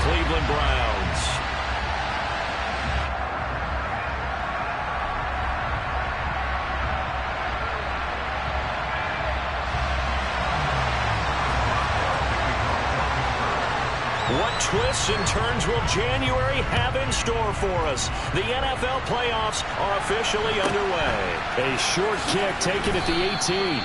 Cleveland Browns. What twists and turns will January have in store for us? The NFL playoffs are officially underway. A short kick taken at the 18.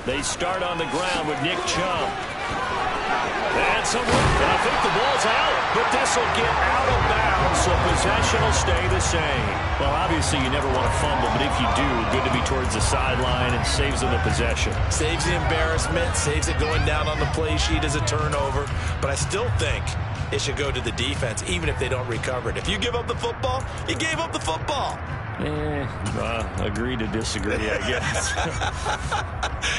They start on the ground with Nick Chubb. And I think the ball's out, but this will get out of bounds, so possession will stay the same. Well, obviously you never want to fumble, but if you do, good to be towards the sideline and saves them the possession. Saves the embarrassment, saves it going down on the play sheet as a turnover, but I still think it should go to the defense, even if they don't recover it. If you give up the football, you gave up the football. Agree to disagree, I guess.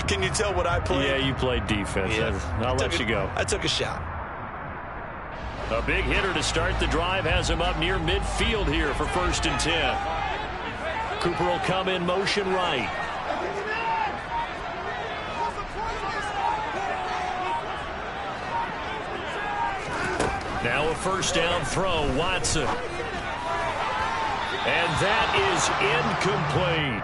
Can you tell what I played? Yeah, you played defense. Yeah. I'll let you go. I took a shot. A big hitter to start the drive has him up near midfield here for 1st and 10. Cooper will come in motion right. Now a 1st down throw, Watson. And that is incomplete.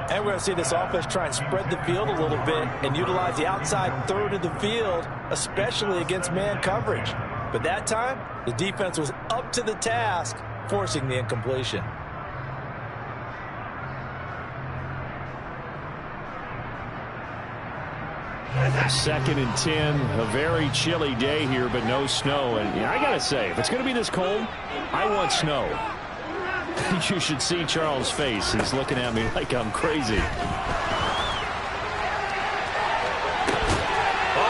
And we're going to see this offense try and spread the field a little bit and utilize the outside third of the field, especially against man coverage. But that time, the defense was up to the task, forcing the incompletion. Second and 10, a very chilly day here, but no snow. And I got to say, if it's going to be this cold, I want snow. You should see Charles' face. He's looking at me like I'm crazy. Oh,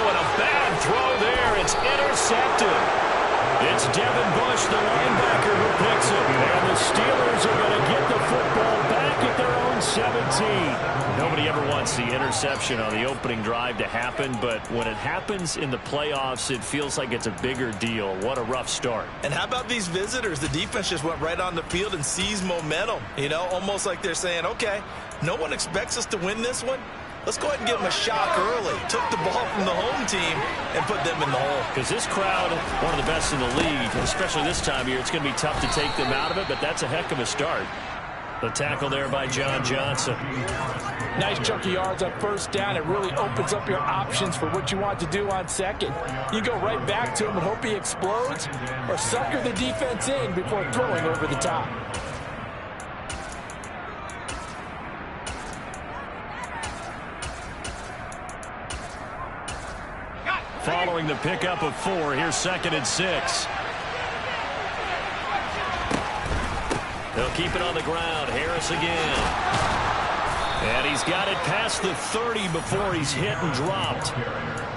and a bad throw there. It's intercepted. It's Devin Bush, the linebacker, who picks it. And the Steelers are going to get the football back at their own 17. Nobody ever wants the interception on the opening drive to happen, but when it happens in the playoffs, it feels like it's a bigger deal. What a rough start. And how about these visitors? The defense just went right on the field and seized momentum. You know, almost like they're saying, okay, no one expects us to win this one. Let's go ahead and give them a shock early. Took the ball from the home team and put them in the hole. Because this crowd, one of the best in the league, especially this time of year, it's going to be tough to take them out of it, but that's a heck of a start. The tackle there by John Johnson. Nice chunk of yards on 1st down. It really opens up your options for what you want to do on 2nd. You go right back to him and hope he explodes, or sucker the defense in before throwing over the top. Following the pickup of 4, here's 2nd and 6. They'll keep it on the ground. Harris again. And he's got it past the 30 before he's hit and dropped.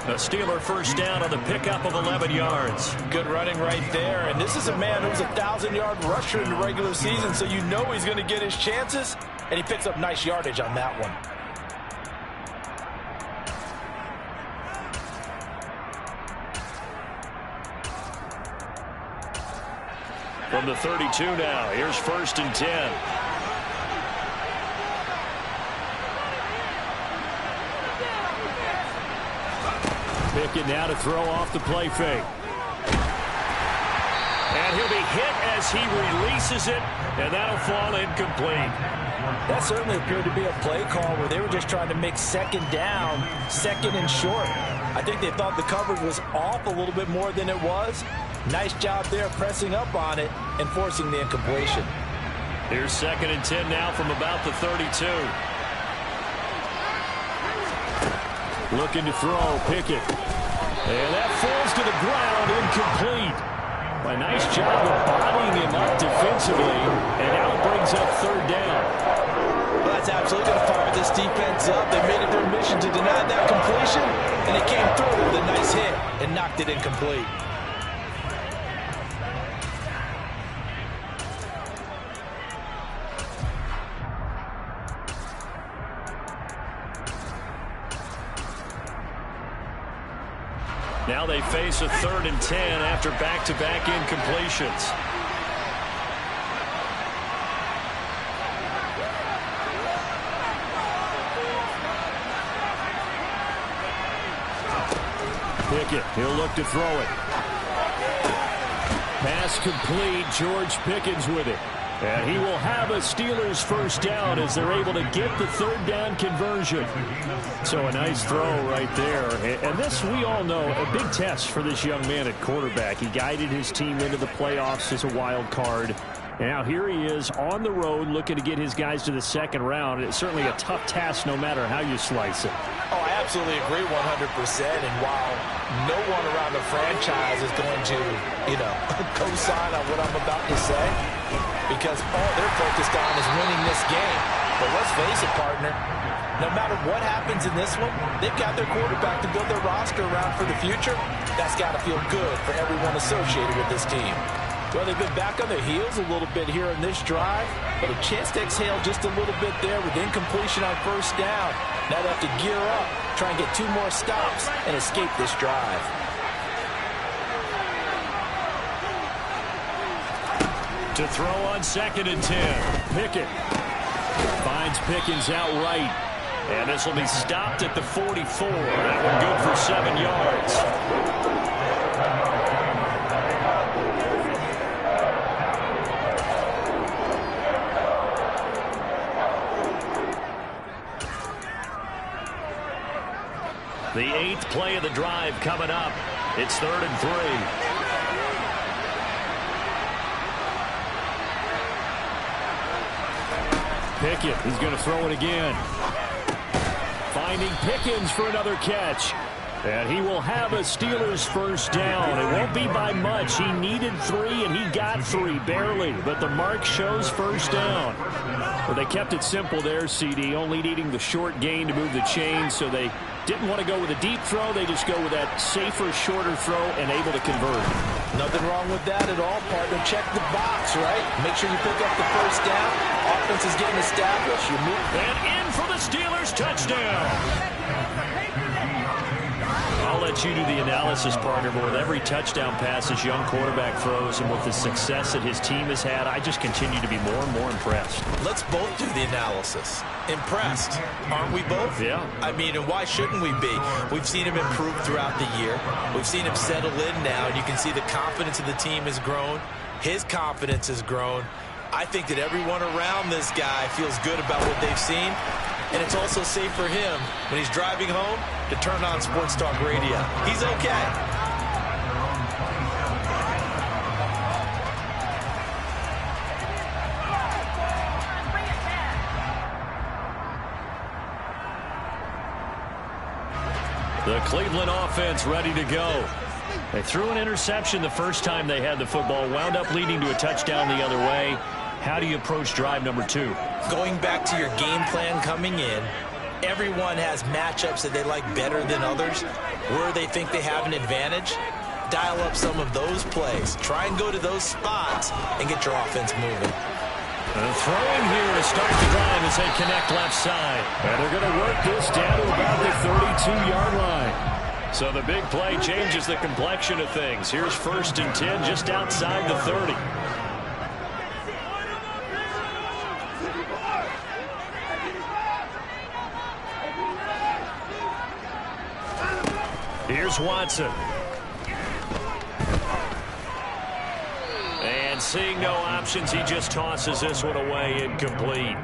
A Steeler 1st down on the pickup of 11 yards. Good running right there. And this is a man who's a 1,000-yard rusher in the regular season, so you know he's going to get his chances. And he picks up nice yardage on that one. From the 32 now, here's 1st and 10. Pickett now to throw off the play fake. And he'll be hit as he releases it, and that'll fall incomplete. That certainly appeared to be a play call where they were just trying to make second down, second and short. I think they thought the coverage was off a little bit more than it was. Nice job there pressing up on it and forcing the incompletion. Here's 2nd and 10 now from about the 32. Looking to throw, Pickett. And that falls to the ground, incomplete. A nice job of bodying him up defensively, and now it brings up 3rd down. Well, that's absolutely going to fire this defense up. They made it their mission to deny that completion, and it came through with a nice hit and knocked it incomplete. Now they face a 3rd and 10 after back-to-back incompletions. Pickett, he'll look to throw it. Pass complete. George Pickens with it. And he will have a Steelers 1st down as they're able to get the 3rd down conversion. So a nice throw right there. And this, we all know, a big test for this young man at quarterback. He guided his team into the playoffs as a wild card. Now here he is on the road looking to get his guys to the 2nd round. It's certainly a tough task no matter how you slice it. Oh, I absolutely agree 100%. And while no one around the franchise is going to, co-sign on what I'm about to say, because all they're focused on is winning this game. But let's face it, partner, no matter what happens in this one, they've got their quarterback to build their roster around for the future. That's got to feel good for everyone associated with this team. Well, they've been back on their heels a little bit here in this drive, but a chance to exhale just a little bit there with incompletion on 1st down. Now they have to gear up, try and get 2 more stops, and escape this drive. To throw on 2nd and 10. Pickett finds Pickens outright. And this will be stopped at the 44. That one good for 7 yards. The 8th play of the drive coming up. It's 3rd and 3. Pickett, he's going to throw it again. Finding Pickens for another catch. And he will have a Steelers 1st down. It won't be by much. He needed 3, and he got 3, barely. But the mark shows 1st down. Well, they kept it simple there, CD, only needing the short gain to move the chain, so they didn't want to go with a deep throw. They just go with that safer, shorter throw and able to convert. Nothing wrong with that at all, partner. Check the box, right? Make sure you pick up the 1st down. Offense is getting established. You move. And in for the Steelers touchdown. I'll let you do the analysis, partner, but with every touchdown pass this young quarterback throws and with the success that his team has had, I just continue to be more and more impressed. Let's both do the analysis. Impressed, aren't we both? Yeah. I mean, and why shouldn't we be? We've seen him improve throughout the year. We've seen him settle in now, and you can see the confidence of the team has grown. His confidence has grown. I think that everyone around this guy feels good about what they've seen. And it's also safe for him when he's driving home to turn on Sports Talk Radio. He's okay. The Cleveland offense ready to go. They threw an interception the first time they had the football, wound up leading to a touchdown the other way. How do you approach drive number 2? Going back to your game plan coming in, everyone has matchups that they like better than others, where they think they have an advantage. Dial up some of those plays. Try and go to those spots and get your offense moving. Throwing here to start the drive as they connect left side. And they're going to work this down to about the 32-yard line. So the big play changes the complexion of things. Here's 1st and 10 just outside the 30. Here's Watson. And seeing no options, he just tosses this one away incomplete.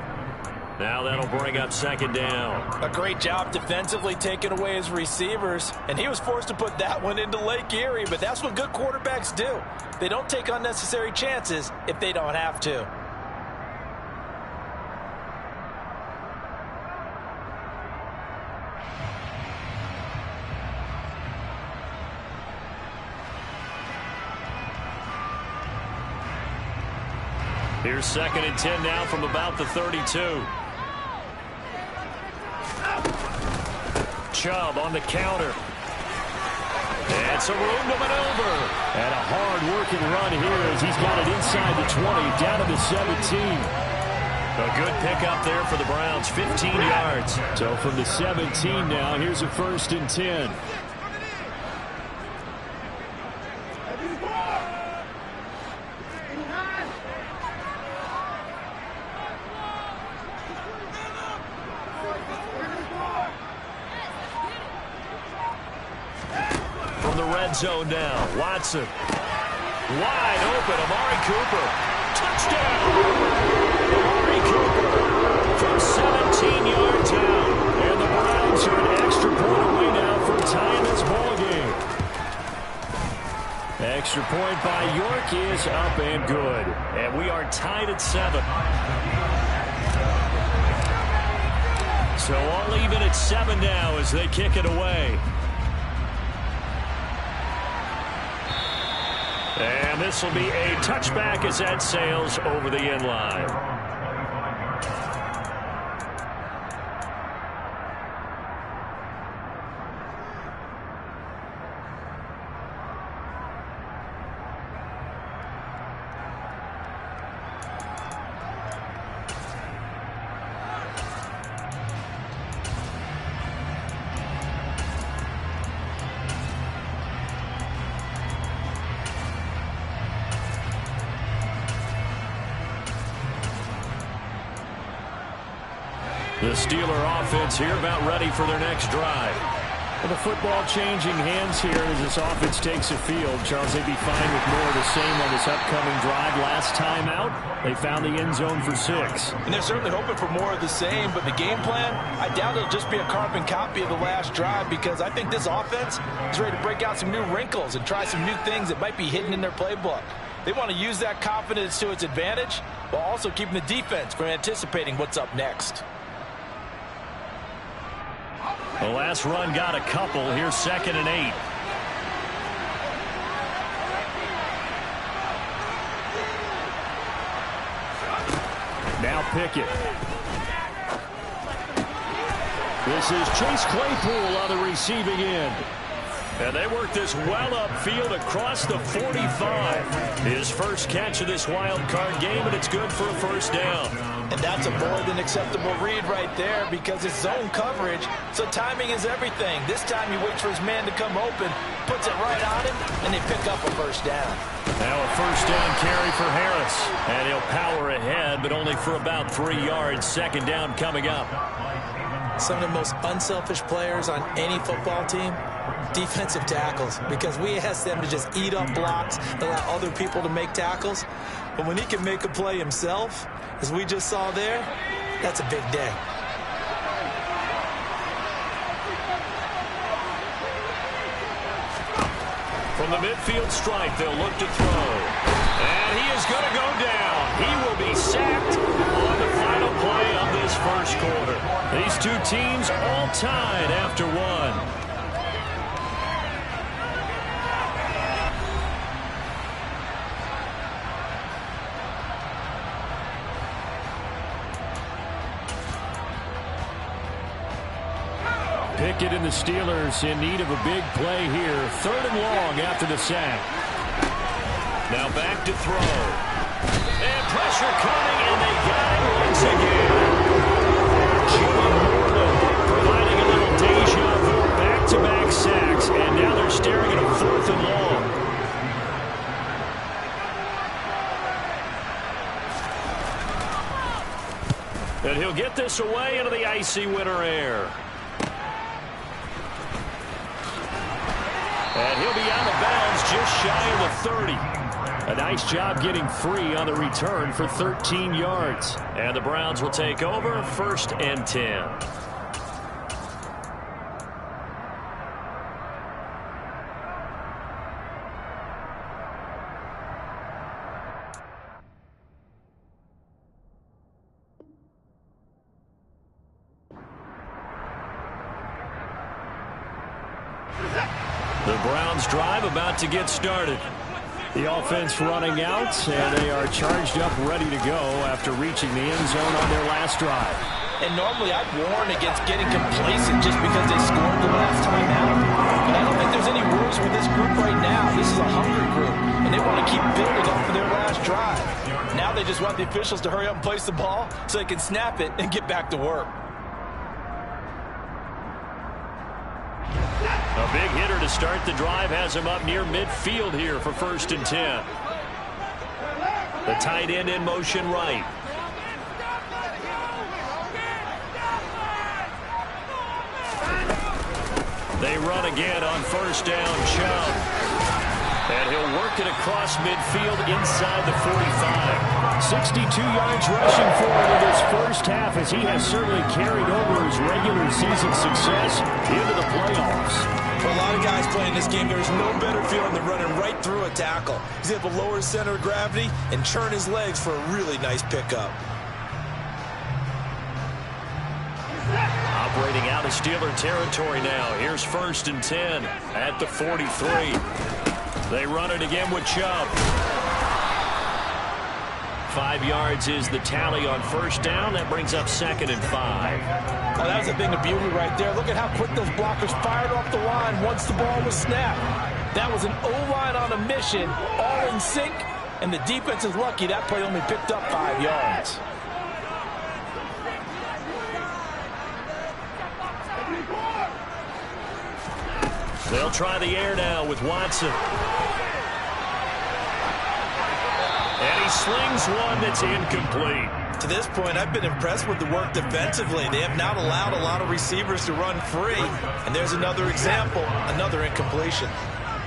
Now that'll bring up second down. A great job defensively taking away his receivers, and he was forced to put that one into Lake Erie, but that's what good quarterbacks do. They don't take unnecessary chances if they don't have to. Here's 2nd and 10 now from about the 32. Chubb on the counter. And some room to maneuver. And a hard-working run here as he's got it inside the 20, down to the 17. A good pickup there for the Browns, 15 yards. So from the 17 now, here's a 1st and 10. Zone now. Watson. Wide open. Amari Cooper. Touchdown. Amari Cooper from 17 yards out. And the Browns are an extra point away now from tying this ball game. Extra point by York is up and good. And we are tied at 7. So all even at 7 now as they kick it away. And this will be a touchback as that sails over the end line. The Steeler offense here about ready for their next drive. Well, the football changing hands here as this offense takes the field. Charles, they'd be fine with more of the same on this upcoming drive. Last time out, they found the end zone for 6. And they're certainly hoping for more of the same, but the game plan, I doubt it'll just be a carbon copy of the last drive because I think this offense is ready to break out some new wrinkles and try some new things that might be hidden in their playbook. They want to use that confidence to its advantage while also keeping the defense from anticipating what's up next. The last run got a couple. Here's 2nd and 8. Now Pickett. This is Chase Claypool on the receiving end. And they work this well upfield across the 45. His first catch of this wild card game, and it's good for a 1st down. And that's a more than acceptable read right there because it's zone coverage, so timing is everything. This time he waits for his man to come open, puts it right on him, and they pick up a 1st down. Now a 1st down carry for Harris. And he'll power ahead, but only for about 3 yards. 2nd down coming up. Some of the most unselfish players on any football team, defensive tackles, because we ask them to just eat up blocks, allow other people to make tackles. But when he can make a play himself, as we just saw there, that's a big day. From the midfield stripe, they'll look to throw. And he is going to go down. He will be sacked on the final play of this 1st quarter. These two teams all tied after 1. Pickett and the Steelers in need of a big play here. 3rd and long after the sack. Now back to throw. And pressure coming, and they got it once again. Jimmy Morton providing a little deja vu. Back-to-back sacks, and now they're staring at a 4th and long. And he'll get this away into the icy winter air. And he'll be out of bounds just shy of the 30. A nice job getting free on the return for 13 yards. And the Browns will take over 1st and 10. The Browns drive about to get started. The offense running out, and they are charged up, ready to go after reaching the end zone on their last drive. And normally I'd warn against getting complacent just because they scored the last time out. But I don't think there's any worries with this group right now. This is a hungry group, and they want to keep building up for their last drive. Now they just want the officials to hurry up and place the ball so they can snap it and get back to work. A big hitter to start the drive has him up near midfield here for 1st and 10. The tight end in motion right. They run again on 1st down. Chubb. And he'll work it across midfield inside the 45. 62 yards rushing forward in this first half, as he has certainly carried over his regular season success into the playoffs. For a lot of guys playing this game, there's no better feeling than running right through a tackle. He's able to lower his center of gravity and churn his legs for a really nice pickup. Operating out of Steeler territory now. Here's 1st and 10 at the 43. They run it again with Chubb. 5 yards is the tally on 1st down. That brings up 2nd and 5. Oh, that was a thing of beauty right there. Look at how quick those blockers fired off the line once the ball was snapped. That was an O-line on a mission, all in sync, and the defense is lucky that play only picked up 5 yards. They'll try the air now with Watson. And he slings one that's incomplete. To this point, I've been impressed with the work defensively. They have not allowed a lot of receivers to run free. And there's another example, another incompletion.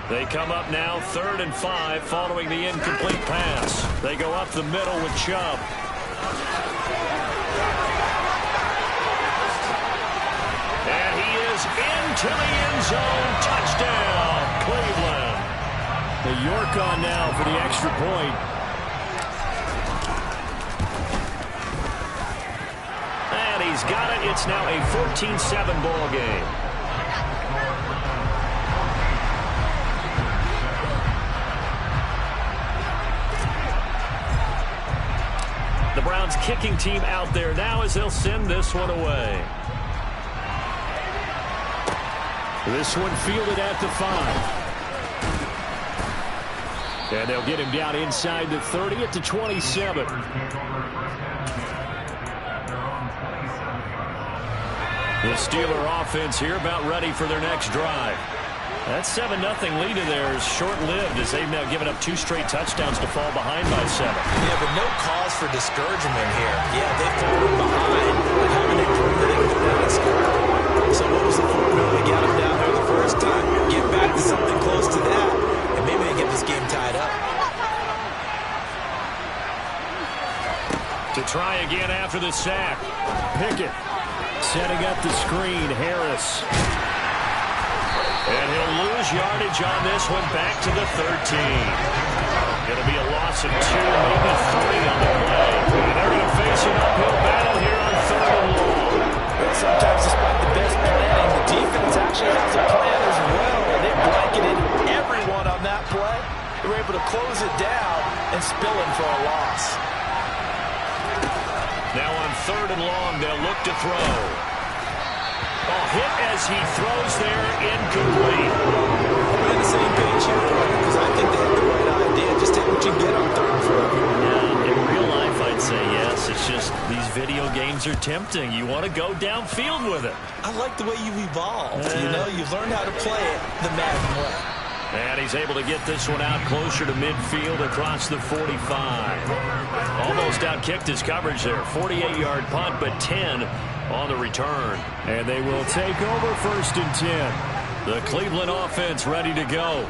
They come up now 3rd and 5 following the incomplete pass. They go up the middle with Chubb. And he is into the end zone. Touchdown, Cleveland. The York on now for the extra point. And he's got it. It's now a 14-7 ball game. The Browns kicking team out there now as they'll send this one away. This one fielded at the 5. And they'll get him down inside the 30 at the 27. The Steeler offense here about ready for their next drive. That 7-0 lead of theirs short-lived as they've now given up 2 straight touchdowns to fall behind by 7. Yeah, but no cause for discouragement here. Yeah, they've fallen behind, but haven't they proved that they can go down and score? So what was the formula to get them down there the first time? Get back to something close to that, and maybe they get this game tied up. To try again after the sack. Pickett setting up the screen. Harris. And he'll lose yardage on this one back to the 13. Going to be a loss of 2, maybe 3 on the play. And they're going to face an uphill battle here on 3rd and long. But sometimes, despite the best planning, the defense actually has a plan as well. And they blanketed everyone on that play. They were able to close it down and spill in for a loss. Now on 3rd and long, they'll look to throw. Oh, hit as he throws there, incomplete. We're on the same page here, because I think they have the right idea. Just take what you get on 3rd and 4. Yeah, in real life, I'd say yes. It's just these video games are tempting. You want to go downfield with it. I like the way you've evolved. You know, you've learned how to play it the Madden way. And he's able to get this one out closer to midfield across the 45. Almost outkicked his coverage there. 48-yard punt, but 10 on the return. And they will take over 1st and 10. The Cleveland offense ready to go.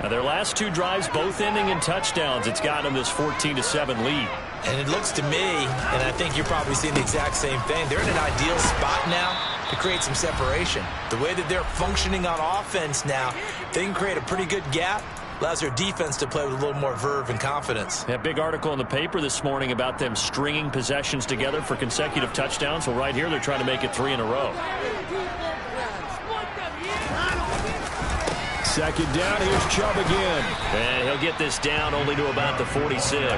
Now their last two drives both ending in touchdowns. It's got them this 14-7 lead. And it looks to me, and I think you're probably seeing the exact same thing, they're in an ideal spot now to create some separation. The way that they're functioning on offense now, they can create a pretty good gap. Allows their defense to play with a little more verve and confidence. That big article in the paper this morning about them stringing possessions together for consecutive touchdowns. Well, right here they're trying to make it 3 in a row. Second down, here's Chubb again. And he'll get this down only to about the 46.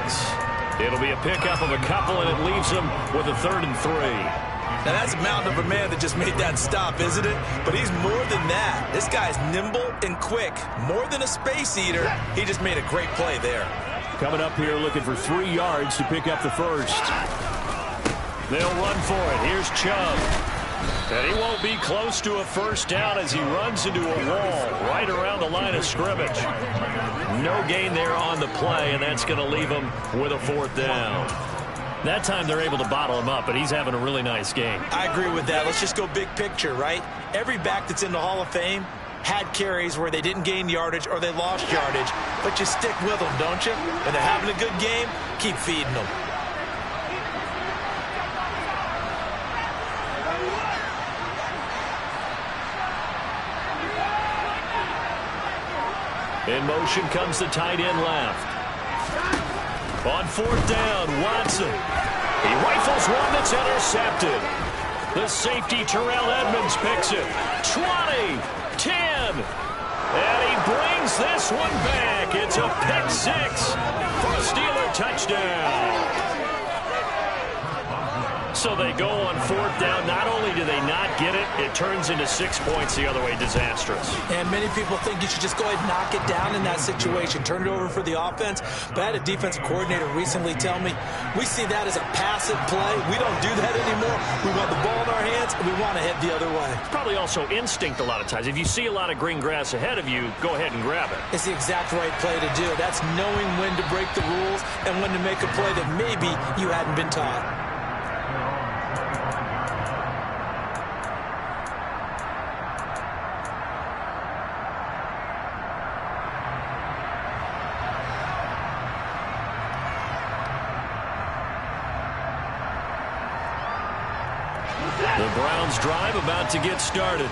It'll be a pickup of a couple, and it leaves him with a 3rd and 3. Now, that's a mountain of a man that just made that stop, isn't it? But he's more than that. This guy's nimble and quick. More than a space eater. He just made a great play there. Coming up here looking for 3 yards to pick up the first. They'll run for it. Here's Chubb. And he won't be close to a first down as he runs into a wall right around the line of scrimmage. No gain there on the play, and that's going to leave him with a 4th down. That time they're able to bottle him up, but he's having a really nice game. I agree with that. Let's just go big picture, right? Every back that's in the Hall of Fame had carries where they didn't gain yardage or they lost yardage, but you stick with them, don't you? When they're having a good game, keep feeding them. In motion comes the tight end left. On 4th down, Watson. He rifles one that's intercepted. The safety, Terrell Edmonds, picks it. 20, 10. And he brings this one back. It's a pick 6 for a Steeler touchdown. So they go on 4th down. Not only do they not get it, it turns into 6 points the other way. Disastrous. And many people think you should just go ahead and knock it down in that situation. Turn it over for the offense. But I had a defensive coordinator recently tell me, we see that as a passive play. We don't do that anymore. We want the ball in our hands, and we want to head the other way. It's probably also instinct a lot of times. If you see a lot of green grass ahead of you, go ahead and grab it. It's the exact right play to do. That's knowing when to break the rules and when to make a play that maybe you hadn't been taught. The Browns drive about to get started.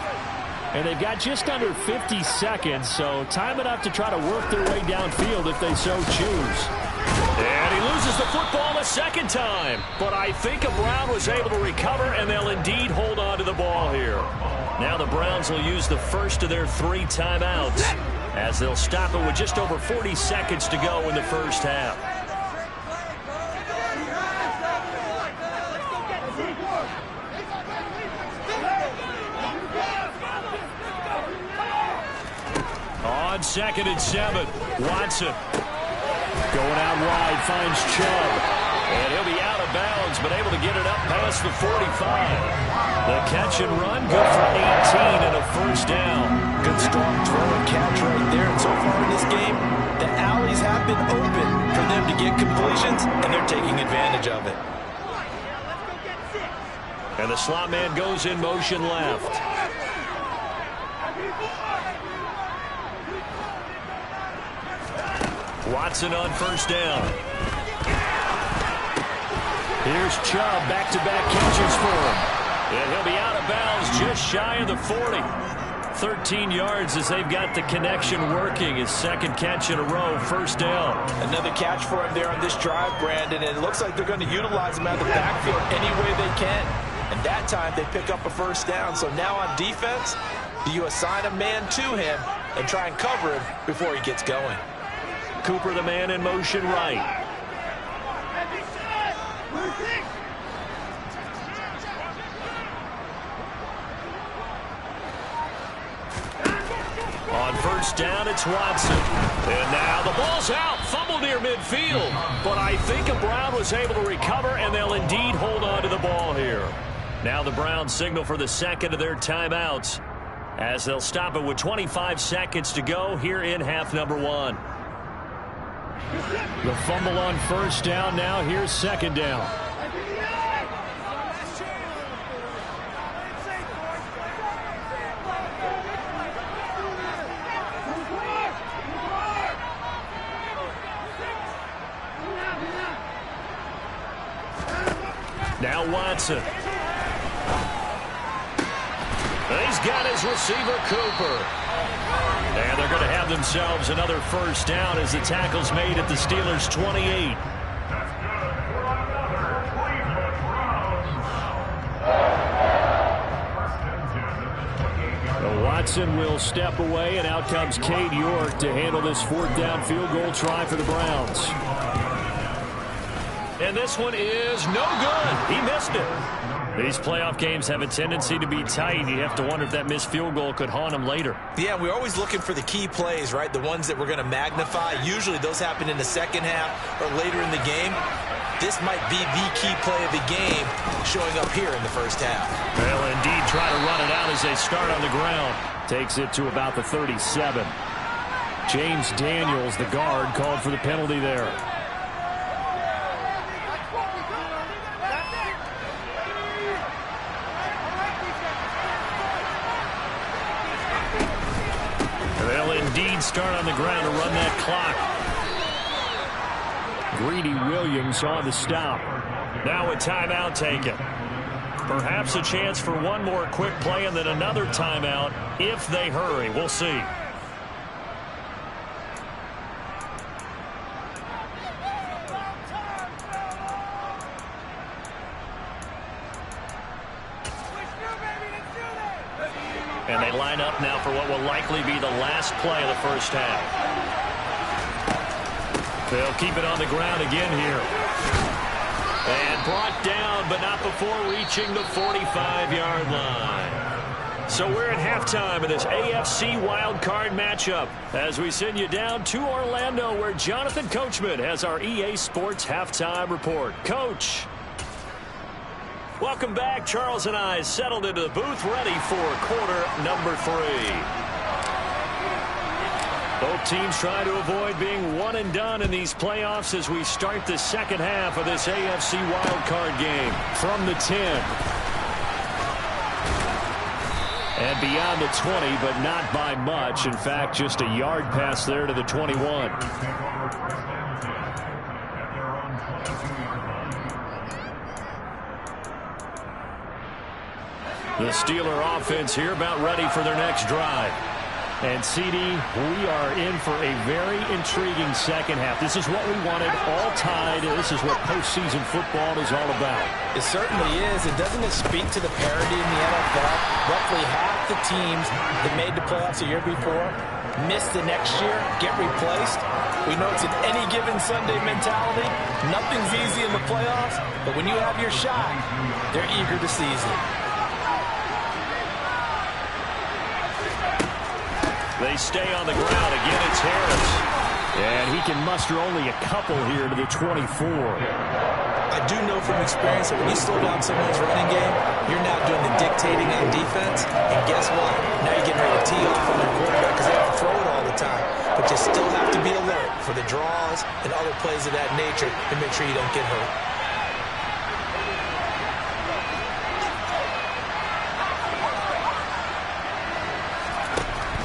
And they've got just under 50 seconds, so time enough to try to work their way downfield if they so choose. And he loses the football a second time. But I think a Brown was able to recover, and they'll indeed hold on to the ball here. Now the Browns will use the first of their 3 timeouts as they'll stop it with just over 40 seconds to go in the first half. On 2nd and 7, Watson. Going out wide, finds Chubb. And he'll be out of bounds, but able to get it up past the 45. The catch and run, good for 18 and a first down. Good strong throw and catch right there. And so far in this game, the alleys have been open for them to get completions, and they're taking advantage of it. And the slot man goes in motion left. Watson on first down. Here's Chubb, back-to-back catches for him. And he'll be out of bounds just shy of the 40. 13 yards as they've got the connection working. His second catch in a row, first down. Another catch for him there on this drive, Brandon, and it looks like they're going to utilize him out of the backfield any way they can. And that time they pick up a first down. So now on defense, do you assign a man to him and try and cover him before he gets going? Cooper, the man in motion right. On first down, it's Watson. And now the ball's out. Fumble near midfield. But I think a Brown was able to recover, and they'll indeed hold on to the ball here. Now the Browns signal for the second of their timeouts as they'll stop it with 25 seconds to go here in half number 1. The fumble on first down. Now here's second down. Now Watson. He's got his receiver, Cooper. And they're going to have themselves another first down as the tackle's made at the Steelers' 28. Watson will step away, and out comes Cade York to handle this fourth down field goal try for the Browns. And this one is no good. He missed it. These playoff games have a tendency to be tight. You have to wonder if that missed field goal could haunt him later. Yeah, we're always looking for the key plays, right? The ones that we're going to magnify. Usually those happen in the second half or later in the game. This might be the key play of the game showing up here in the first half. They'll indeed try to run it out as they start on the ground. Takes it to about the 37. James Daniels, the guard, called for the penalty there. They'll indeed start on the ground to run that clock. Greedy Williams on the stop. Now a timeout taken. Perhaps a chance for one more quick play and then another timeout if they hurry. We'll see. And they line up now for what will likely be the last play of the first half. They'll keep it on the ground again here. And brought down, but not before reaching the 45-yard line. So we're at halftime of this AFC wildcard matchup as we send you down to Orlando, where Jonathan Coachman has our EA Sports halftime report. Coach. Welcome back. Charles and I settled into the booth, ready for quarter number 3. Both teams try to avoid being one and done in these playoffs as we start the second half of this AFC wildcard game. From the 10. And beyond the 20, but not by much. In fact, just a yard pass there to the 21. The Steeler offense here about ready for their next drive. And, CD, we are in for a very intriguing second half. This is what we wanted, all tied. This is what postseason football is all about. It certainly is. And doesn't it speak to the parity in the NFL? Roughly half the teams that made the playoffs a year before miss the next year, get replaced. We know it's an any given Sunday mentality. Nothing's easy in the playoffs, but when you have your shot, they're eager to seize it. They stay on the ground. Again, it's Harris. And he can muster only a couple here to the 24. I do know from experience that when you slow down someone's running game, you're now doing the dictating on defense. And guess what? Now you're getting ready to tee off on their quarterback because they have to throw it all the time. But you still have to be alert for the draws and other plays of that nature to make sure you don't get hurt.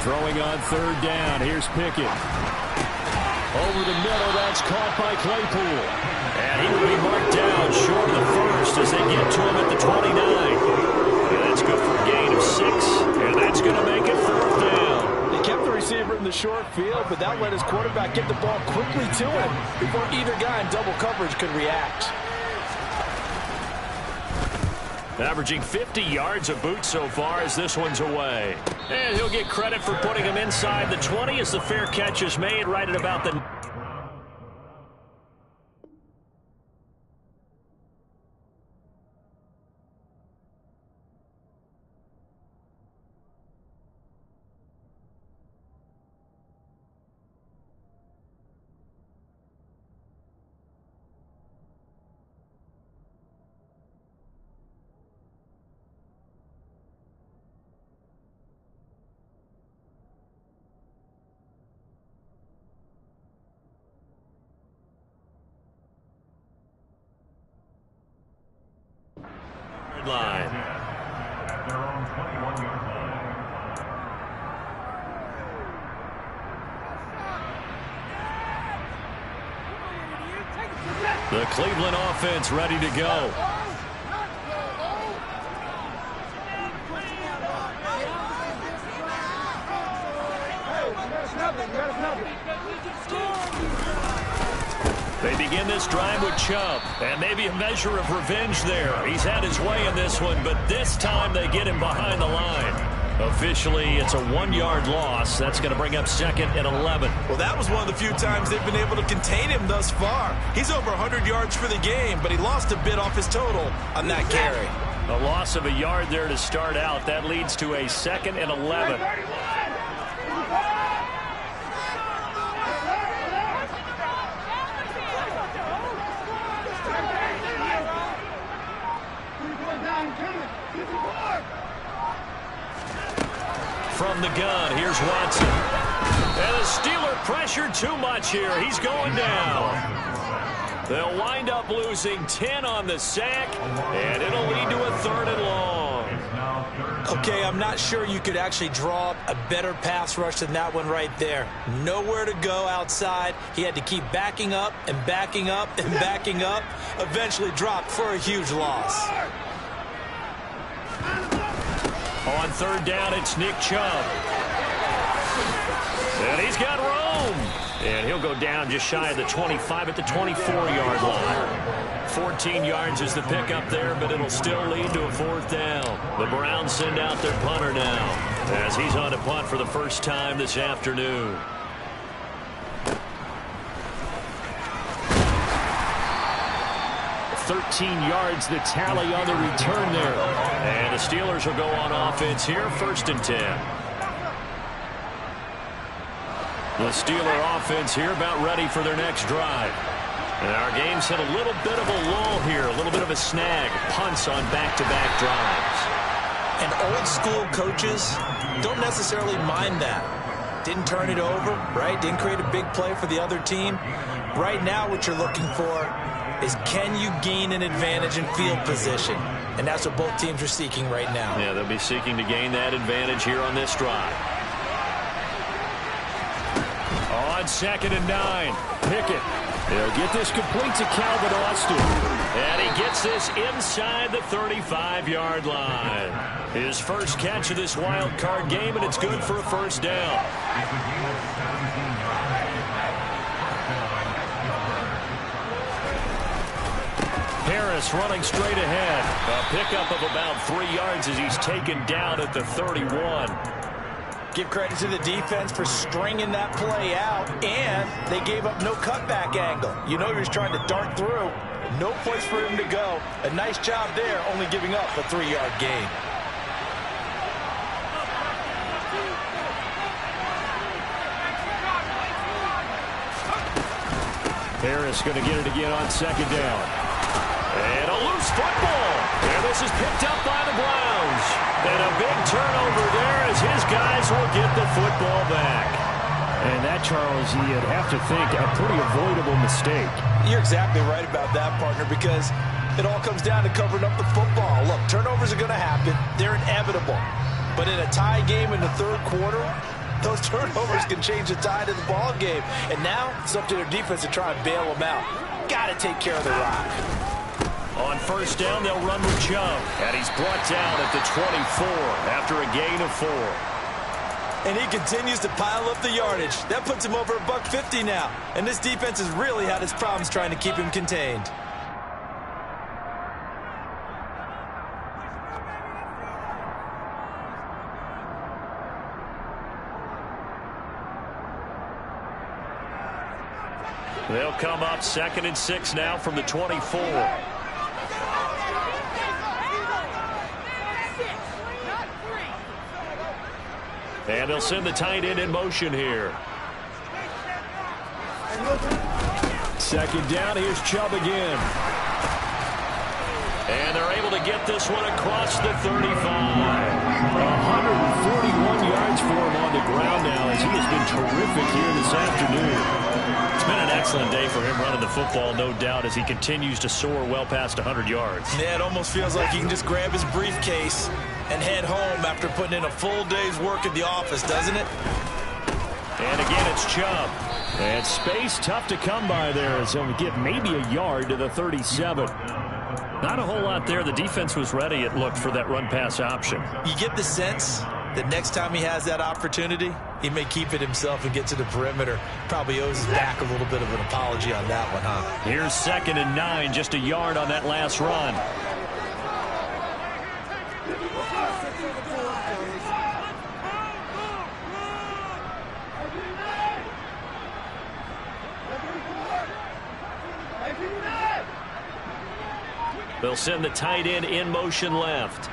Throwing on third down. Here's Pickett. Over the middle. That's caught by Claypool. And he will be marked down short of the first as they get to him at the 29. And that's good for a gain of 6. And that's going to make it fourth down. They kept the receiver in the short field, but that let his quarterback get the ball quickly to him before either guy in double coverage could react. Averaging 50 yards a boot so far as this one's away. And he'll get credit for putting him inside the 20 as the fair catch is made right at about the... line. The Cleveland offense ready to go. begin this drive with Chubb. And maybe a measure of revenge there. He's had his way in this one, but this time they get him behind the line. Officially, it's a 1-yard loss. That's going to bring up 2nd and 11. Well, that was one of the few times they've been able to contain him thus far. He's over 100 yards for the game, but he lost a bit off his total on that carry. A loss of a yard there to start out. That leads to a 2nd and 11. From the gun, here's Watson. And the Steeler pressure too much here. He's going down. They'll wind up losing 10 on the sack, and it'll lead to a 3rd and long. Okay, I'm not sure you could actually draw up a better pass rush than that one right there. Nowhere to go outside. He had to keep backing up and backing up and backing up. Eventually dropped for a huge loss. On 3rd down, it's Nick Chubb. And he's got room. And he'll go down just shy of the 25 at the 24-yard line. 14 yards is the pickup there, but it'll still lead to a 4th down. The Browns send out their punter now as he's on to punt for the first time this afternoon. $13 yards the tally on the return there. And the Steelers will go on offense here, 1st and 10. The Steeler offense here about ready for their next drive. And our game's hit a little bit of a lull here, a little bit of a snag. Punts on back-to-back drives. And old-school coaches don't necessarily mind that. Didn't turn it over, right? Didn't create a big play for the other team. Right now what you're looking for is can you gain an advantage in field position? And that's what both teams are seeking right now. Yeah, they'll be seeking to gain that advantage here on this drive. On 2nd and 9, Pickett. He'll get this complete to Calvin Austin. And he gets this inside the 35-yard line. His first catch of this wild card game, and it's good for a 1st down. Harris running straight ahead. A pickup of about 3 yards as he's taken down at the 31. Give credit to the defense for stringing that play out, and they gave up no cutback angle. You know he was trying to dart through. No place for him to go. A nice job there, only giving up a 3-yard gain. Harris going to get it again on 2nd down. And a loose football. And this is picked up by the Browns. And a big turnover there as his guys will get the football back. And that, Charles, you'd have to think a pretty avoidable mistake. You're exactly right about that, partner, because it all comes down to covering up the football. Look, turnovers are going to happen. They're inevitable. But in a tie game in the 3rd quarter, those turnovers can change the tide of the ball game. And now it's up to their defense to try and bail them out. Got to take care of the rock. On 1st down, they'll run with Chubb. And he's brought down at the 24 after a gain of 4. And he continues to pile up the yardage. That puts him over $150 now. And this defense has really had its problems trying to keep him contained. They'll come up 2nd and 6 now from the 24. And they'll send the tight end in motion here. 2nd down, here's Chubb again. And they're able to get this one across the 35. 141 yards for him on the ground now as he has been terrific here this afternoon. It's been an excellent day for him running the football, no doubt, as he continues to soar well past 100 yards. Yeah, it almost feels like he can just grab his briefcase and head home after putting in a full day's work at the office, doesn't it? And again, it's Chubb. And space tough to come by there as he'll get maybe a yard to the 37. Not a whole lot there. The defense was ready, it looked, for that run-pass option. You get the sense that next time he has that opportunity, he may keep it himself and get to the perimeter. Probably owes his back a little bit of an apology on that one, huh? Here's 2nd and 9, just a yard on that last run. They'll send the tight end in motion left.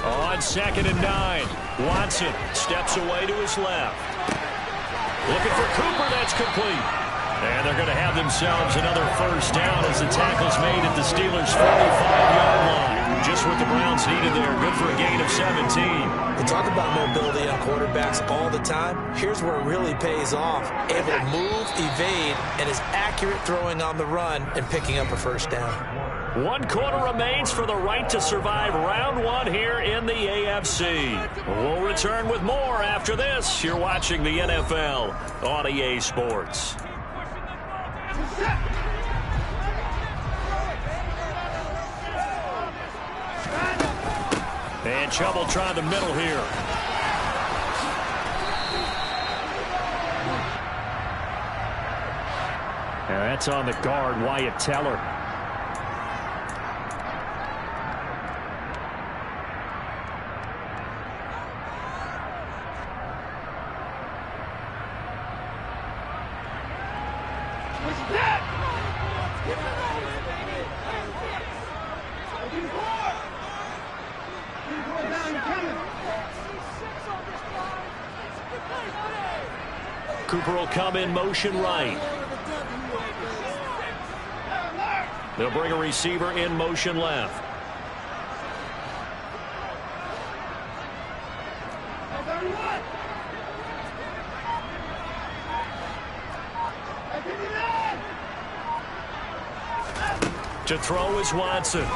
On 2nd and 9, Watson steps away to his left. Looking for Cooper, that's complete. And they're going to have themselves another first down as the tackle's made at the Steelers' 45-yard line. Just what the Browns needed there. Good for a gain of 17. We talk about mobility on quarterbacks all the time. Here's where it really pays off. Able to move, evade, and is accurate throwing on the run and picking up a first down. 1 quarter remains for the right to survive round 1 here in the AFC. We'll return with more after this. You're watching the NFL on EA Sports. And Chubb trying the middle here. Now that's on the guard, Wyatt Teller. Cooper will come in motion right. They'll bring a receiver in motion left. To throw is Watson.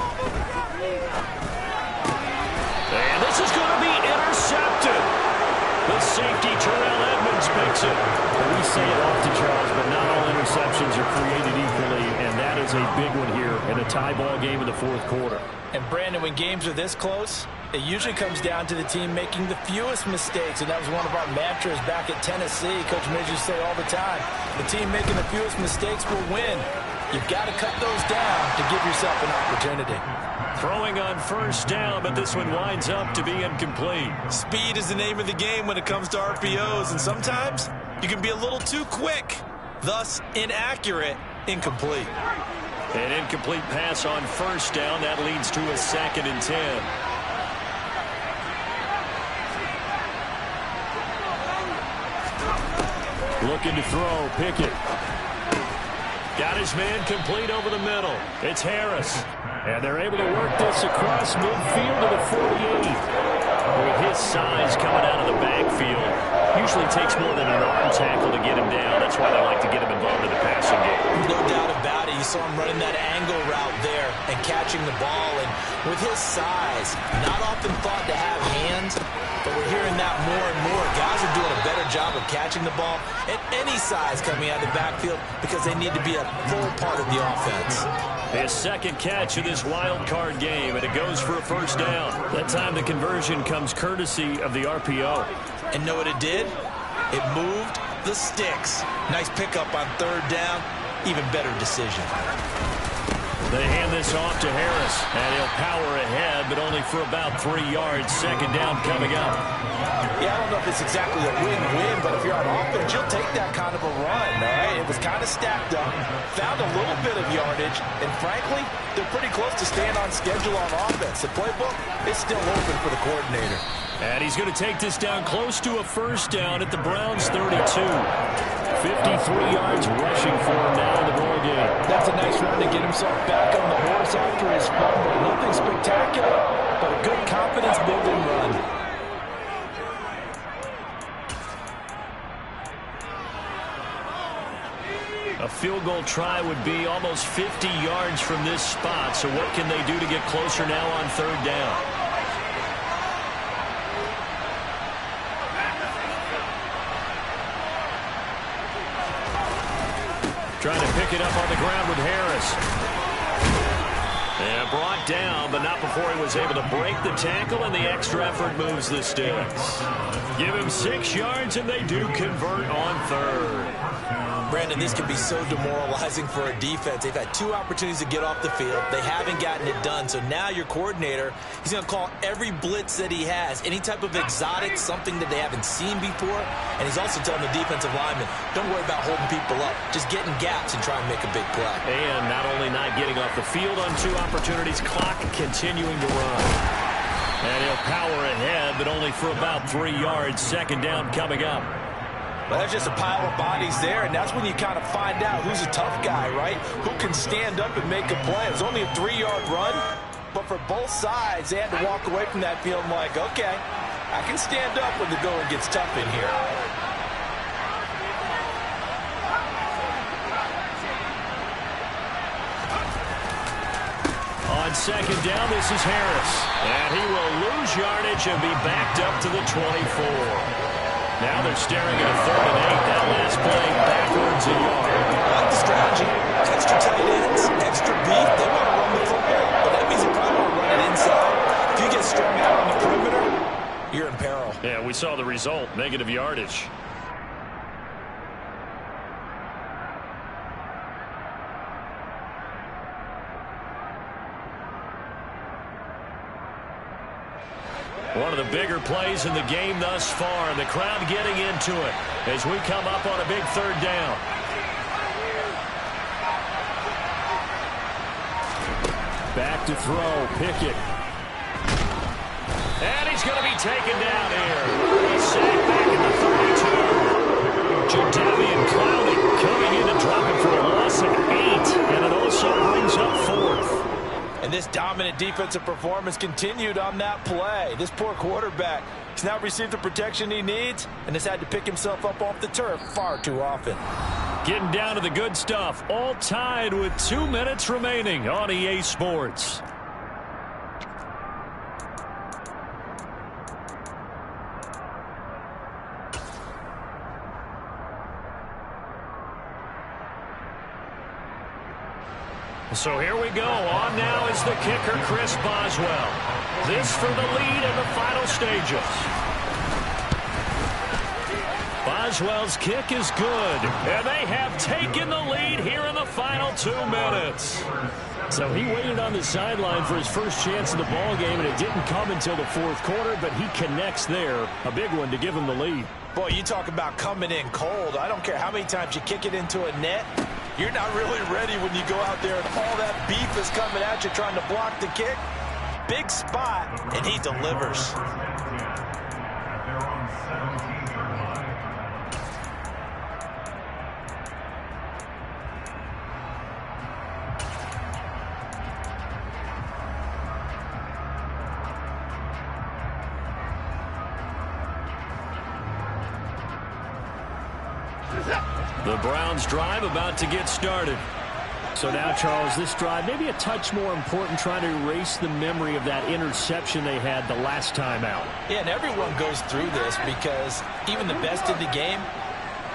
And this is going to be intercepted. The safety, Terrell Edmonds, picks it. We say it often, Charles, but not all interceptions are created equally, and that is a big one here in a tie ball game in the 4th quarter. And, Brandon, when games are this close, it usually comes down to the team making the fewest mistakes, and that was one of our mantras back at Tennessee. Coach Midge used to say all the time, the team making the fewest mistakes will win. You've got to cut those down to give yourself an opportunity. Throwing on first down, but this one winds up to be incomplete. Speed is the name of the game when it comes to RPOs, and sometimes you can be a little too quick, thus inaccurate, incomplete. An incomplete pass on first down. That leads to a 2nd and 10. Looking to throw, Pickett. Got his man complete over the middle. It's Harris. And they're able to work this across midfield to the 48. With his size coming out of the backfield, usually takes more than an arm tackle to get him down. That's why they like to get him involved in the passing game. No doubt about it. You saw him running that angle route there and catching the ball. And with his size, not often thought to have hands, but we're hearing that more and more. Guys are doing a better job of catching the ball at any size coming out of the backfield because they need to be a full part of the offense. His 2nd catch of this wild card game, and it goes for a first down. That time the conversion comes courtesy of the RPO. And know what it did? It moved the sticks. Nice pickup on 3rd down. Even better decision. They hand this off to Harris, and he'll power ahead, but only for about 3 yards. 2nd down coming up. Yeah, I don't know if it's exactly a win-win, but if you're on offense, you'll take that kind of a run, all right? It was kind of stacked up, found a little bit of yardage, and frankly, they're pretty close to staying on schedule on offense. The playbook is still open for the coordinator. And he's going to take this down close to a first down at the Browns' 32. 53 yards rushing for him now in the ball game. That's a nice run to get himself back on the horse after his fumble. Nothing spectacular, but a good confidence-building run. A field goal try would be almost 50 yards from this spot. So what can they do to get closer now on 3rd down? Trying to pick it up on the ground with Harris. And brought down, but not before he was able to break the tackle, and the extra effort moves the sticks. Give him 6 yards, and they do convert on third. Brandon, this can be so demoralizing for a defense. They've had 2 opportunities to get off the field. They haven't gotten it done. So now your coordinator, he's going to call every blitz that he has, any type of exotic, something that they haven't seen before. And he's also telling the defensive lineman, don't worry about holding people up. Just get in gaps and try and make a big play. And not only not getting off the field on 2 opportunities, clock continuing to run. And he'll power ahead, but only for about 3 yards. Second down coming up. Well, there's just a pile of bodies there, and that's when you kind of find out who's a tough guy, right? Who can stand up and make a play. It's only a 3-yard run, but for both sides, they had to walk away from that field like, okay, I can stand up when the going gets tough in here. On second down, this is Harris. And he will lose yardage and be backed up to the 24. Now they're staring at a 3rd and 8. That last play backwards a yard. I like the strategy. Extra tight ends, extra beef. They want to run the football, but that means they probably want to run it inside. If you get strung out on the perimeter, you're in peril. Yeah, we saw the result, negative yardage. One of the bigger plays in the game thus far, and the crowd getting into it as we come up on a big 3rd down. Back to throw, Pickett. And he's going to be taken down here. He's sacked back in the 32. Jadeveon Clowney coming in and dropping for a loss of 8, and it also brings up 4th. And this dominant defensive performance continued on that play. This poor quarterback, he's now received the protection he needs and has had to pick himself up off the turf far too often. Getting down to the good stuff, all tied with 2 minutes remaining on EA Sports. So here we go. On now is the kicker, Chris Boswell. This for the lead in the final stages. Boswell's kick is good, and they have taken the lead here in the final 2 minutes. So he waited on the sideline for his first chance in the ball game, and it didn't come until the 4th quarter, but he connects there. A big one to give him the lead. Boy, you talk about coming in cold. I don't care how many times you kick it into a net. You're not really ready when you go out there and all that beef is coming at you trying to block the kick. Big spot, and he delivers. The Browns drive about to get started. So now, Charles, this drive maybe a touch more important, trying to erase the memory of that interception they had the last time out. Yeah, and everyone goes through this because even the best in the game,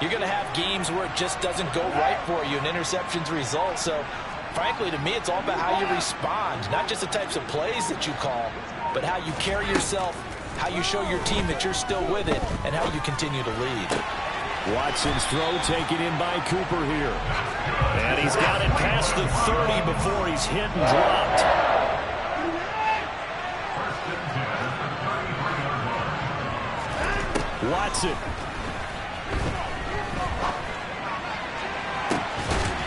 you're going to have games where it just doesn't go right for you and interceptions result. So, frankly, to me, it's all about how you respond, not just the types of plays that you call, but how you carry yourself, how you show your team that you're still with it, and how you continue to lead. Watson's throw taken in by Cooper here. And he's got it past the 30 before he's hit and dropped. Watson.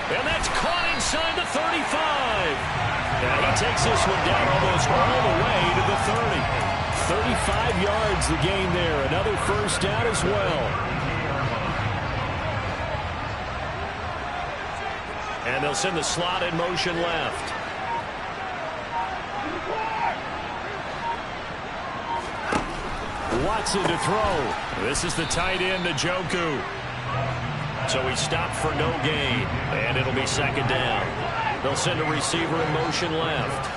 And that's caught inside the 35. And he takes this one down almost all the way to the 30. 35 yards the gain there. Another first down as well. And they'll send the slot in motion left. Watson to throw. This is the tight end, Njoku. So he stopped for no gain, and it'll be second down. They'll send a receiver in motion left.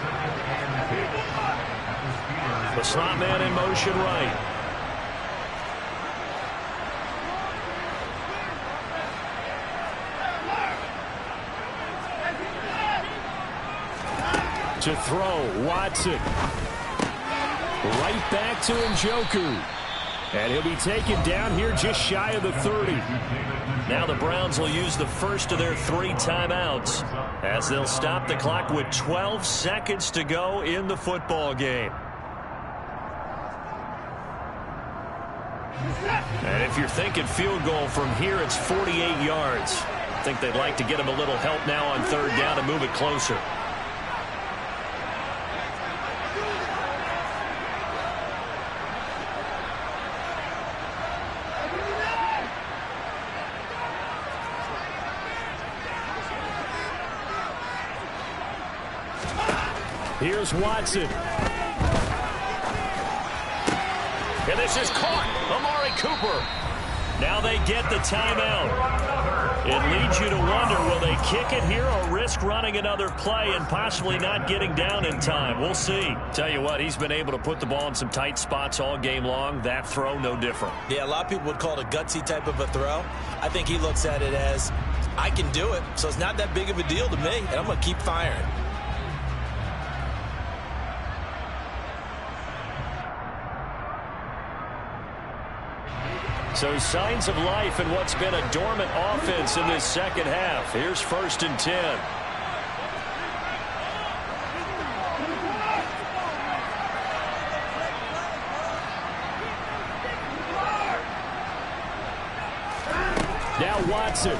The slot man in motion right. To throw, Watson. Right back to Njoku. And he'll be taken down here just shy of the 30. Now the Browns will use the first of their 3 timeouts as they'll stop the clock with 12 seconds to go in the football game. And if you're thinking field goal from here, it's 48 yards. I think they'd like to get him a little help now on 3rd down and move it closer. Here's Watson. And this is caught. Amari Cooper. Now they get the timeout. It leads you to wonder, will they kick it here or risk running another play and possibly not getting down in time? We'll see. Tell you what, he's been able to put the ball in some tight spots all game long. That throw, no different. Yeah, a lot of people would call it a gutsy type of a throw. I think he looks at it as, I can do it, so it's not that big of a deal to me, and I'm going to keep firing. So signs of life in what's been a dormant offense in this second half. Here's 1st and 10. Now Watson.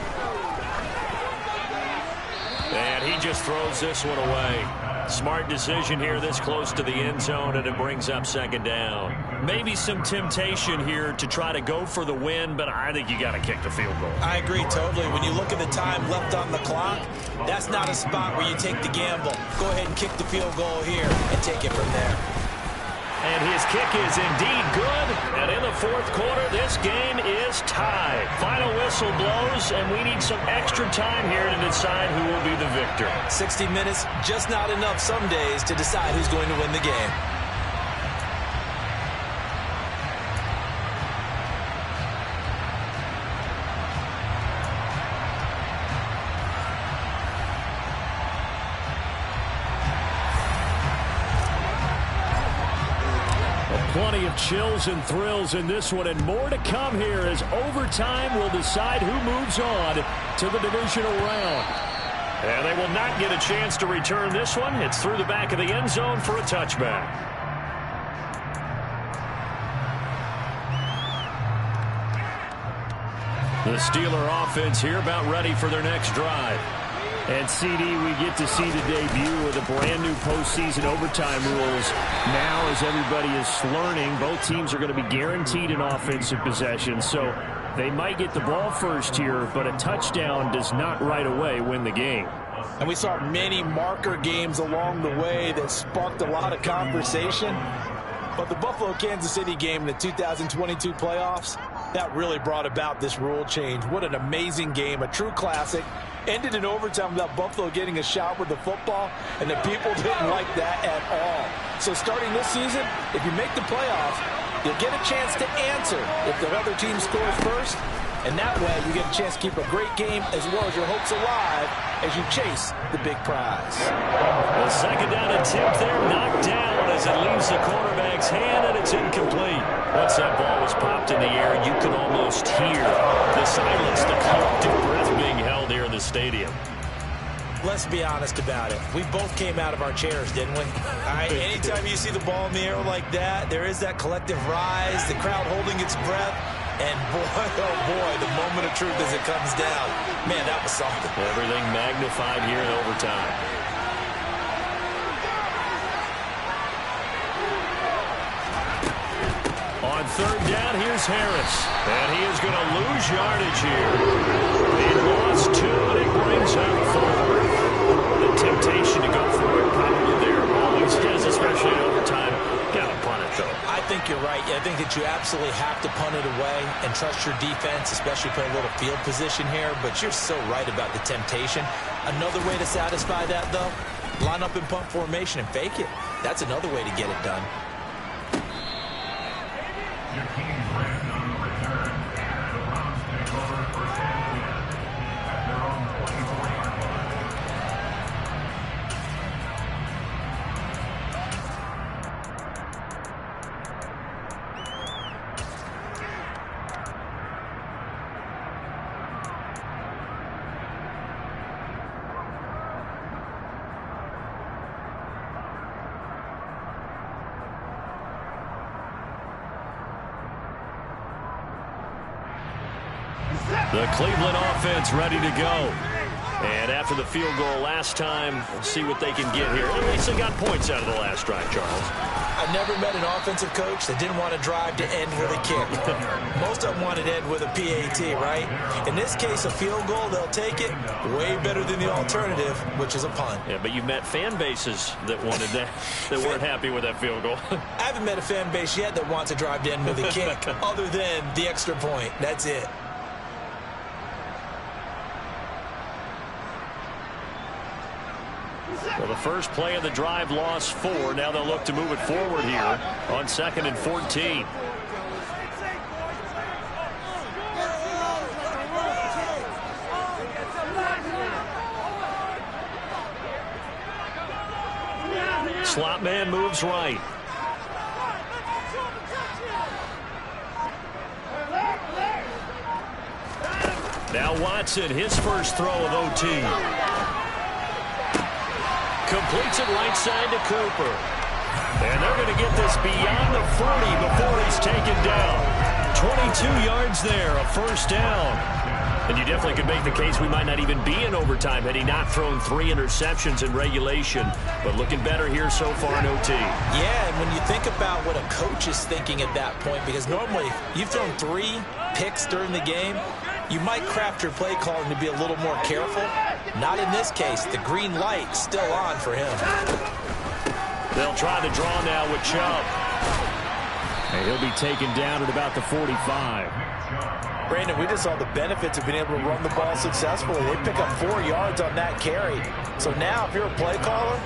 And he just throws this one away. Smart decision here this close to the end zone, and it brings up 2nd down. Maybe some temptation here to try to go for the win, but I think you got to kick the field goal. I agree totally. When you look at the time left on the clock, that's not a spot where you take the gamble. Go ahead and kick the field goal here and take it from there. And his kick is indeed good. And in the 4th quarter, this game is tied. Final whistle blows, and we need some extra time here to decide who will be the victor. 60 minutes, just not enough some days to decide who's going to win the game. Plenty of chills and thrills in this one, and more to come here as overtime will decide who moves on to the divisional round. And they will not get a chance to return this one. It's through the back of the end zone for a touchback. The Steeler offense here about ready for their next drive. And CD, we get to see the debut of the brand new postseason overtime rules now as everybody is learning. Both teams are going to be guaranteed an offensive possession, so they might get the ball first here, but a touchdown does not right away win the game. And we saw many marker games along the way that sparked a lot of conversation. But the Buffalo-Kansas City game in the 2022 playoffs, that really brought about this rule change. What an amazing game, a true classic. Ended in overtime without Buffalo getting a shot with the football, and the people didn't like that at all. So starting this season, if you make the playoffs, you'll get a chance to answer if the other team scores first, and that way you get a chance to keep a great game as well as your hopes alive as you chase the big prize. The 2nd down attempt there knocked down as it leaves the quarterback's hand, and it's incomplete. Once that ball was popped in the air, you could almost hear the silence, the collective breath being held here in the stadium. Let's be honest about it. We both came out of our chairs, didn't we? All right, anytime you see the ball in the air like that, there is that collective rise, the crowd holding its breath, and boy, oh boy, the moment of truth as it comes down. Man, that was something. Everything magnified here in overtime. On 3rd down, here's Harris. And he is going to lose yardage here. He lost 2, and it brings up 4. The temptation to go for it probably there always is, especially in overtime. Got to punt it, though. I think you're right. I think that you absolutely have to punt it away and trust your defense, especially play a little field position here. But you're so right about the temptation. Another way to satisfy that, though, line up in punt formation and fake it. That's another way to get it done. Your team brings on the return and the Browns take over first and 10 at their own 24-yard line. The Cleveland offense ready to go. And after the field goal last time, we'll see what they can get here. At least they got points out of the last drive, Charles. I've never met an offensive coach that didn't want to drive to end with a kick. Most of them wanted to end with a PAT, right? In this case, a field goal, they'll take it. Way better than the alternative, which is a punt. Yeah, but you've met fan bases that wanted that, that weren't happy with that field goal. I haven't met a fan base yet that wants to drive to end with a kick, other than the extra point. That's it. Well, the first play of the drive lost 4. Now they'll look to move it forward here on 2nd and 14. Slot man moves right. Now Watson, his first throw of OT. Completes it right side to Cooper. And they're going to get this beyond the 40 before he's taken down. 22 yards there, a first down. And you definitely could make the case we might not even be in overtime had he not thrown 3 interceptions in regulation. But looking better here so far in OT. Yeah, and when you think about what a coach is thinking at that point, because normally you've thrown 3 picks during the game, you might craft your play calling to be a little more careful. Not in this case. The green light still on for him. They'll try the draw now with Chubb. And he'll be taken down at about the 45. Brandon, we just saw the benefits of being able to run the ball successfully. They pick up 4 yards on that carry. So now if you're a play caller,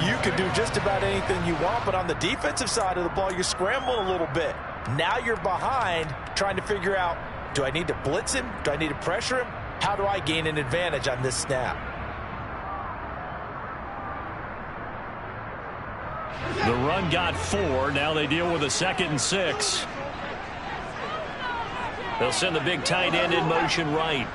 you can do just about anything you want. But on the defensive side of the ball, you're scrambling a little bit. Now you're behind trying to figure out, do I need to blitz him? Do I need to pressure him? How do I gain an advantage on this snap? The run got 4. Now they deal with a 2nd and 6. They'll send the big tight end in motion right.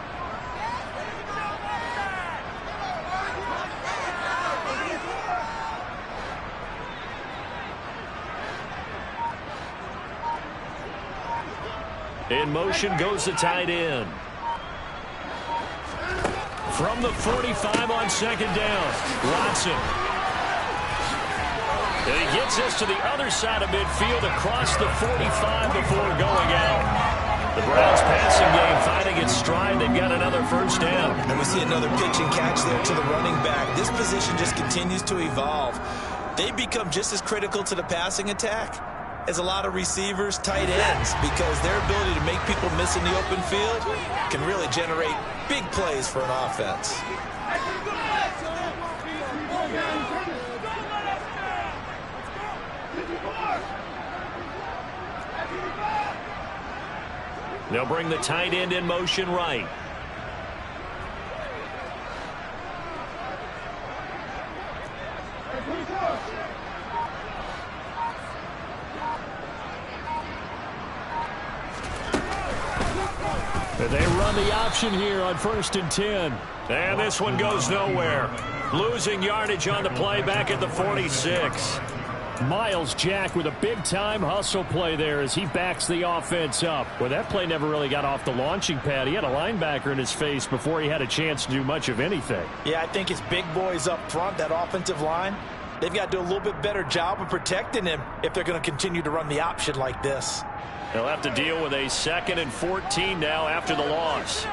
In motion goes the tight end. From the 45 on 2nd down, Watson. And he gets this to the other side of midfield across the 45 before going out. The Browns passing game finding its stride. They've got another first down. And we see another pitch and catch there to the running back. This position just continues to evolve. They become just as critical to the passing attack as a lot of receivers, tight ends, because their ability to make people miss in the open field can really generate big plays for an offense. They'll bring the tight end in motion right. They run the option here on 1st and 10. And this one goes nowhere. Losing yardage on the play back at the 46. Myles Jack with a big-time hustle play there as he backs the offense up. Well, that play never really got off the launching pad. He had a linebacker in his face before he had a chance to do much of anything. Yeah, I think it's big boys up front, that offensive line. They've got to do a little bit better job of protecting him if they're going to continue to run the option like this. They'll have to deal with a 2nd and 14 now after the loss.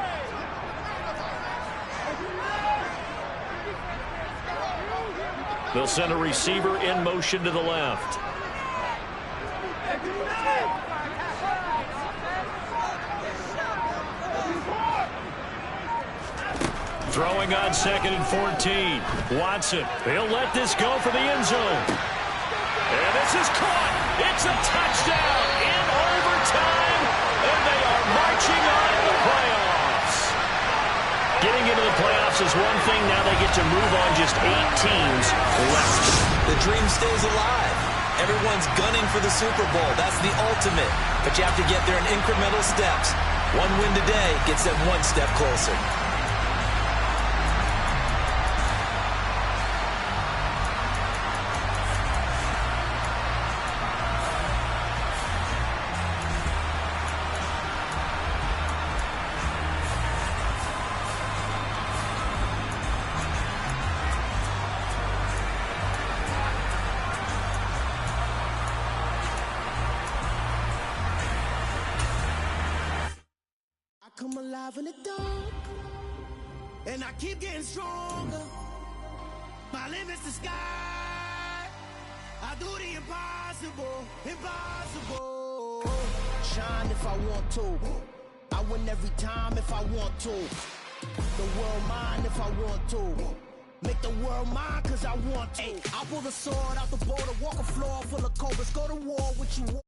They'll send a receiver in motion to the left. Throwing on 2nd and 14. Watson, he'll let this go for the end zone. And this is caught. It's a touchdown in overtime. And they are marching on to the playoffs. Getting into the playoffs is one thing. Now they get to move on just 8 teams left. The dream stays alive. Everyone's gunning for the Super Bowl. That's the ultimate. But you have to get there in incremental steps. One win today gets them one step closer. survive in the dark, and I keep getting stronger. My limit's the sky. I do the impossible, impossible. Shine if I want to. I win every time if I want to. The world mine if I want to. Make the world mine cause I want to. Ay, I pull the sword out the border, walk a floor full of cobras, go to war with you.